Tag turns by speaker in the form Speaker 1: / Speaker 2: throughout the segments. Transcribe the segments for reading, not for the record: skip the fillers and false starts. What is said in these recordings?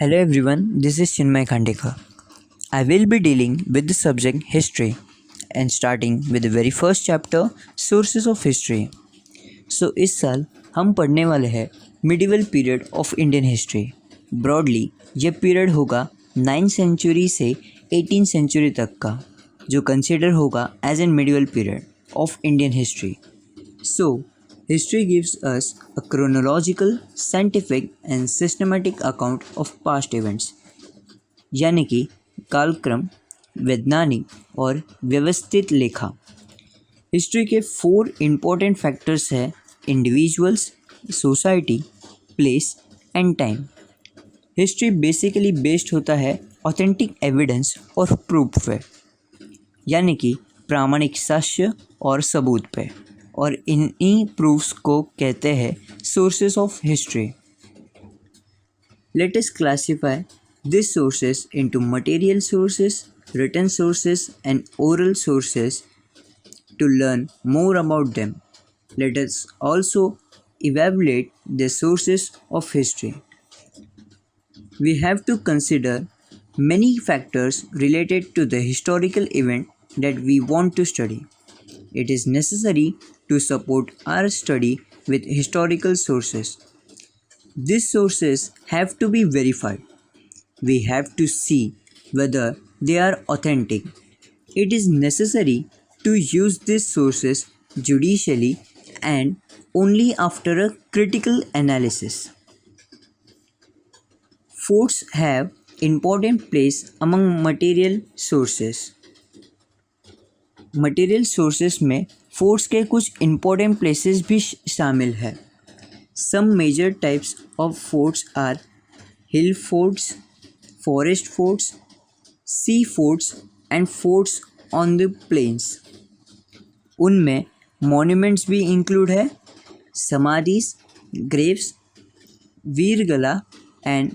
Speaker 1: Hello everyone, this is Chinmay Khandekar. I will be dealing with the subject history and starting with the very first chapter sources of history. So इस साल हम पढ़ने वाले हैं medieval period of Indian history. Broadly ये period होगा 9th century से 18th century तक का, जो कंसिडर होगा as an medieval period of Indian history. So, history gives us a chronological, scientific and systematic account of past events, यानी कि कालक्रम, वैज्ञानिक और व्यवस्थित लेखा. हिस्ट्री के 4 इम्पोर्टेंट फैक्टर्स हैं: individuals, society, place and time. History basically based होता है ऑथेंटिक एविडेंस और प्रूफ पे, यानी कि प्रामाणिक साक्ष्य और सबूत पे, और इन्हीं प्रूफ्स को कहते हैं sources of history. Let us classify this sources into material sources, written sources and oral sources. To learn more about them, let us also evaluate the sources of history. We have to consider many factors related to the historical event that we want to study. It is necessary to support our study with historical sources. These sources have to be verified. We have to see whether they are authentic. It is necessary to use these sources judicially and only after a critical analysis. Forts have important place among material sources. Material sources में forts के कुछ important places भी शामिल है. Some major types of forts are hill forts, forest forts, sea forts and forts on the plains. उनमें monuments भी include है, समाधिस, ग्रेव्स, वीरगला एंड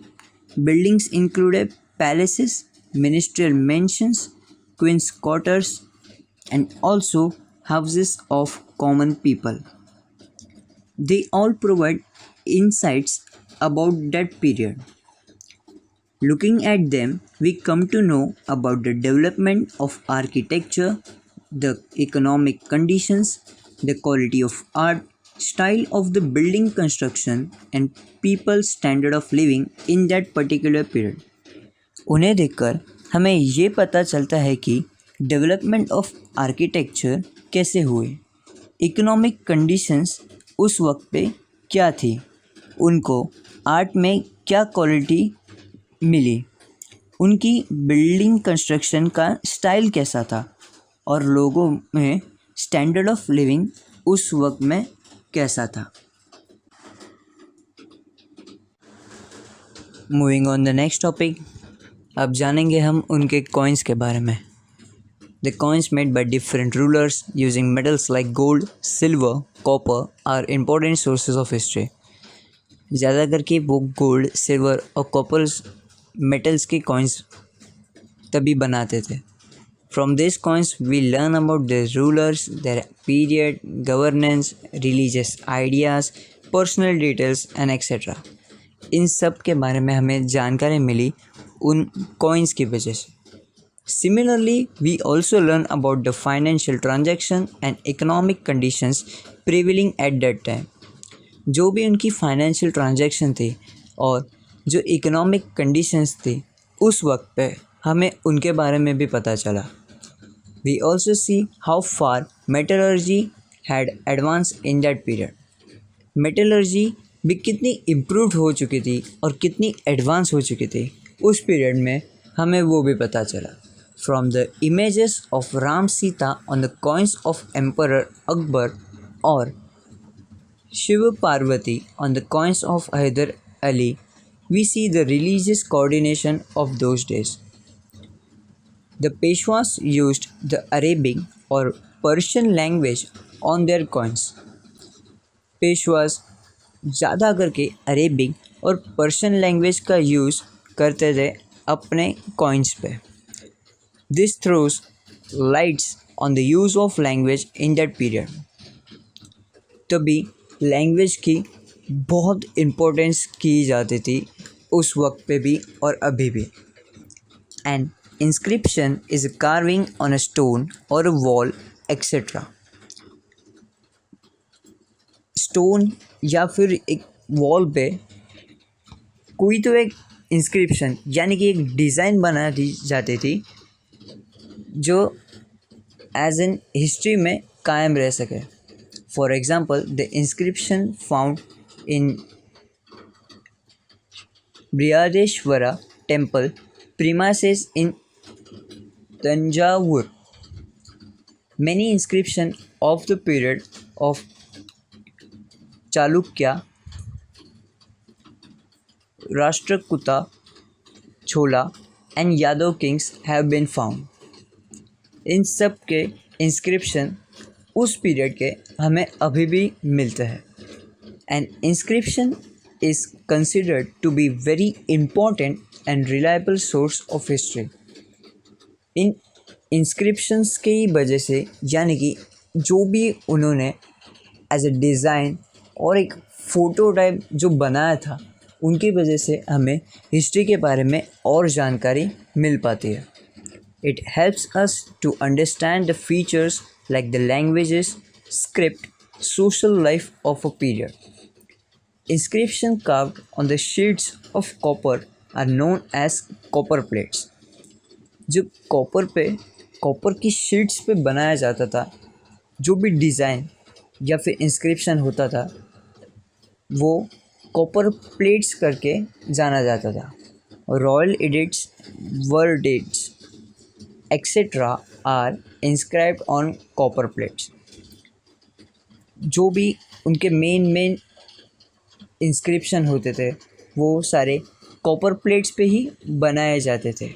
Speaker 1: बिल्डिंग्स इंक्लूड है palaces, ministerial mansions, queens quarters and also houses of common people. They all provide insights about that period. Looking at them, we come to know about the development of architecture, the economic conditions, the quality of art, style of the building construction, and people's standard of living in that particular period. उन्हें देखकर हमें ये पता चलता है कि development of architecture कैसे हुए, इकोनॉमिक कंडीशंस उस वक्त पे क्या थी, उनको आर्ट में क्या क्वालिटी मिली, उनकी बिल्डिंग कंस्ट्रक्शन का स्टाइल कैसा था, और लोगों में स्टैंडर्ड ऑफ लिविंग उस वक्त में कैसा था. Moving on the next topic, अब जानेंगे हम उनके कॉइन्स के बारे में. The coins made by different rulers using metals like gold, silver, copper are important sources of history. ज़्यादा करके वो गोल्ड, सिल्वर और कॉपर मेटल्स के कॉइन्स तभी बनाते थे. From these coins we learn about their rulers, their period, governance, religious ideas, personal details and etc. इन सब के बारे में हमें जानकारी मिली उन कॉइन्स की वजह से. Similarly, we also learn about the financial transaction and economic conditions prevailing at that time. जो भी उनकी फाइनेंशियल ट्रांजैक्शन थी और जो इकोनॉमिक कंडीशंस थी उस वक्त पे हमें उनके बारे में भी पता चला. We also see how far metallurgy had advanced in that period. Metallurgy भी कितनी इम्प्रूव हो चुकी थी और कितनी एडवांस हो चुकी थी उस पीरियड में, हमें वो भी पता चला. From the images of Ram Sita on the coins of Emperor Akbar or Shiva Parvati on the coins of Hyder Ali, we see the religious coordination of those days. The Peshwas used the Arabic or Persian language on their coins. Peshwas ज़्यादा करके Arabic और Persian language का use करते थे अपने coins पे. This throws lights on the use of language in that period. तभी language की बहुत इम्पोर्टेंस की जाती थी उस वक्त पे भी और अभी भी। N inscription is a carving on a stone और अ वॉल एक्सेट्रा। स्टोन या फिर एक वॉल पे कोई तो एक इंस्क्रिप्शन यानी कि एक डिज़ाइन बना दी जाती थी जो एज एन हिस्ट्री में कायम रह सके। For example the inscription found in Brihadeeswara temple premises in Tanjavur. Many inscriptions of the period of Chalukya, Rashtrakuta, Chola and Yadav kings have been found. इन सब के इंस्क्रिप्शन उस पीरियड के हमें अभी भी मिलते हैं। An inscription is considered to be very important and reliable source of history. इन इंस्क्रिप्शंस की वजह से यानी कि जो भी उन्होंने एज ए डिज़ाइन और एक फ़ोटो टाइप जो बनाया था उनकी वजह से हमें हिस्ट्री के बारे में और जानकारी मिल पाती है। It helps us to understand the features like the languages, script, social life of a period. Inscription carved on the sheets of copper are known as copper plates. जो कॉपर की शीट्स पे बनाया जाता था जो भी डिज़ाइन या फिर इंस्क्रिप्शन होता था वो कॉपर प्लेट्स करके जाना जाता था। Royal edicts, verdicts etcetera are inscribed on copper plates. जो भी उनके मेन इंस्क्रिप्शन होते थे वो सारे कॉपर प्लेट्स पे ही बनाए जाते थे।